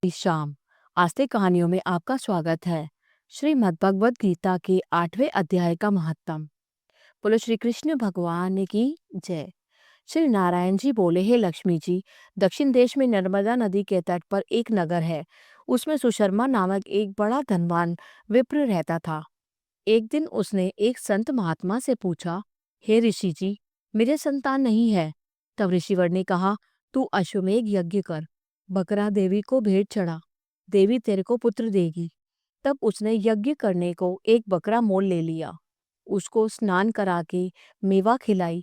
शाम। आस्तिक कहानियों में आपका स्वागत है। श्रीमद् भगवद गीता के 8वें अध्याय का महत्तम। बोलो श्री कृष्ण भगवान की जय। श्री नारायण जी बोले, हे लक्ष्मी जी, दक्षिण देश में नर्मदा नदी के तट पर एक नगर है। उसमें सुशर्मा नामक एक बड़ा धनवान विप्र रहता था। एक दिन उसने एक संत महात्मा से पूछा, हे ऋषि जी, मेरे संतान नहीं है। तब ऋषिवर ने कहा, तू अश्वमेध यज्ञ कर, बकरा देवी को भेंट चढ़ा, देवी तेरे को पुत्र देगी। तब उसने यज्ञ करने को एक बकरा मोल ले लिया, उसको स्नान करा के मेवा खिलाई।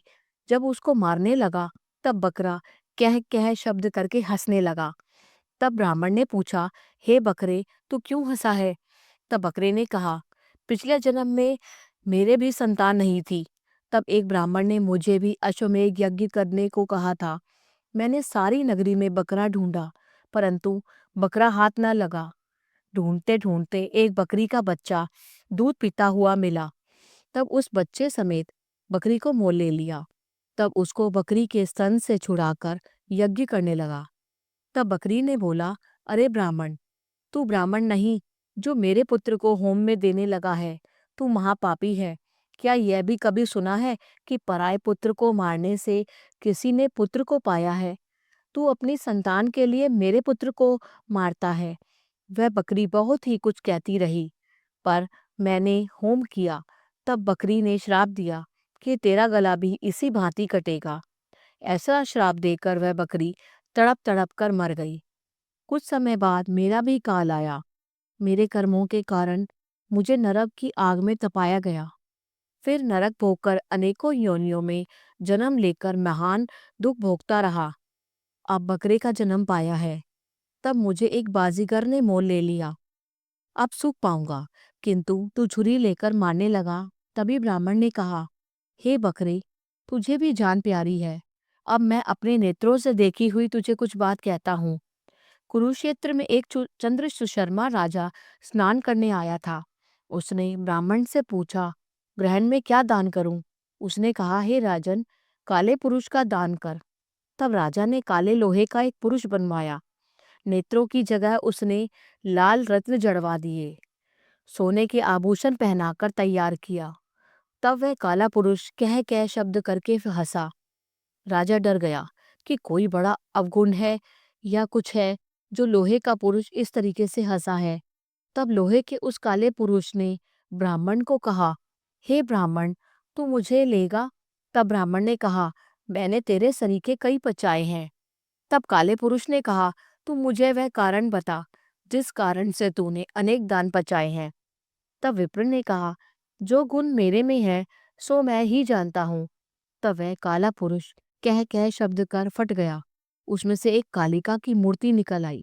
जब उसको मारने लगा तब बकरा कह कह शब्द करके हंसने लगा। तब ब्राह्मण ने पूछा, हे बकरे, तू क्यों हंसा है? तब बकरे ने कहा, पिछले जन्म में मेरे भी संतान नहीं थी। तब एक ब्राह्मण ने मुझे भी अश्वमेध यज्ञ करने को कहा था। मैंने सारी नगरी में बकरा ढूंढा, परंतु बकरा हाथ न लगा। ढूंढते ढूंढते एक बकरी का बच्चा दूध पीता हुआ मिला। तब उस बच्चे समेत बकरी को मोल ले लिया। तब उसको बकरी के स्तन से छुड़ाकर यज्ञ करने लगा। तब बकरी ने बोला, अरे ब्राह्मण, तू ब्राह्मण नहीं जो मेरे पुत्र को होम में देने लगा है, तू महापापी है। क्या यह भी कभी सुना है कि पराये पुत्र को मारने से किसी ने पुत्र को पाया है? तू अपनी संतान के लिए मेरे पुत्र को मारता है। वह बकरी बहुत ही कुछ कहती रही, पर मैंने होम किया। तब बकरी ने श्राप दिया कि तेरा गला भी इसी भांति कटेगा। ऐसा श्राप देकर वह बकरी तड़प तड़प कर मर गई। कुछ समय बाद मेरा भी काल आया। मेरे कर्मों के कारण मुझे नरक की आग में तपाया गया। फिर नरक भोगकर अनेकों योनियों में जन्म लेकर महान दुख भोगता रहा। अब बकरे का जन्म पाया है। तब मुझे एक बाजीगर ने मोल ले लिया। अब सुख पाऊंगा, किंतु तू छुरी लेकर मारने लगा। तभी ब्राह्मण ने कहा, हे बकरे, तुझे भी जान प्यारी है। अब मैं अपने नेत्रों से देखी हुई तुझे कुछ बात कहता हूँ। कुरुक्षेत्र में एक चंद्र सुशर्मा राजा स्नान करने आया था। उसने ब्राह्मण से पूछा, ग्रहण में क्या दान करूं? उसने कहा, हे राजन, काले पुरुष का दान कर। तब राजा ने काले लोहे का एक पुरुष बनवाया। नेत्रों की जगह उसने लाल रत्न जड़वा दिए, सोने के आभूषण पहनाकर तैयार किया। तब वह काला पुरुष कह कह शब्द करके हंसा। राजा डर गया कि कोई बड़ा अवगुण है या कुछ है जो लोहे का पुरुष इस तरीके से हंसा है। तब लोहे के उस काले पुरुष ने ब्राह्मण को कहा, हे ब्राह्मण, तू मुझे लेगा? तब ब्राह्मण ने कहा, मैंने तेरे सरीखे कई पचाए हैं। तब काले पुरुष ने कहा, तू मुझे वह कारण बता जिस कारण से तूने अनेक दान पचाए हैं। तब विप्र ने कहा, जो गुण मेरे में है सो मैं ही जानता हूँ। तब वह काला पुरुष कह कह शब्द कर फट गया। उसमें से एक कालिका की मूर्ति निकल आई।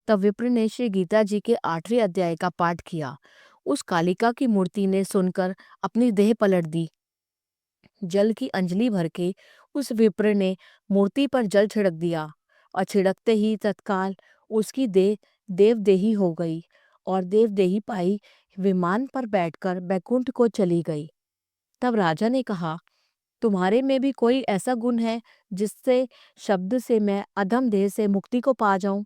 तब विप्र ने श्री गीता जी के 8वें अध्याय का पाठ किया। उस कालिका की मूर्ति ने सुनकर अपनी देह पलट दी। जल की अंजलि भर के उस विप्र ने मूर्ति पर जल छिड़क दिया और छिड़कते ही तत्काल उसकी देह देवदेही हो गई और देवदेही पाई विमान पर बैठकर बैकुंठ को चली गई। तब राजा ने कहा, तुम्हारे में भी कोई ऐसा गुण है जिससे शब्द से मैं अधम देह से मुक्ति को पा जाऊं?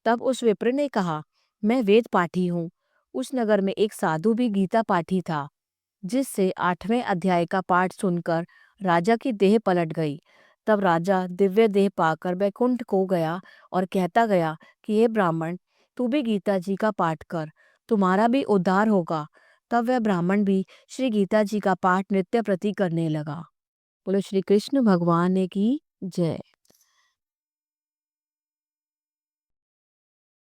तब उस विप्र ने कहा, मैं वेद पाठी हूँ। उस नगर में एक साधु भी गीता पाठी था, जिससे 8वें अध्याय का पाठ सुनकर राजा की देह पलट गई। तब राजा दिव्य देह पाकर बैकुंठ को गया और कहता गया कि हे ब्राह्मण, तू भी गीता जी का पाठ कर, तुम्हारा भी उद्धार होगा। तब वह ब्राह्मण भी श्री गीता जी का पाठ नित्य प्रति करने लगा। बोलो श्री कृष्ण भगवान की जय।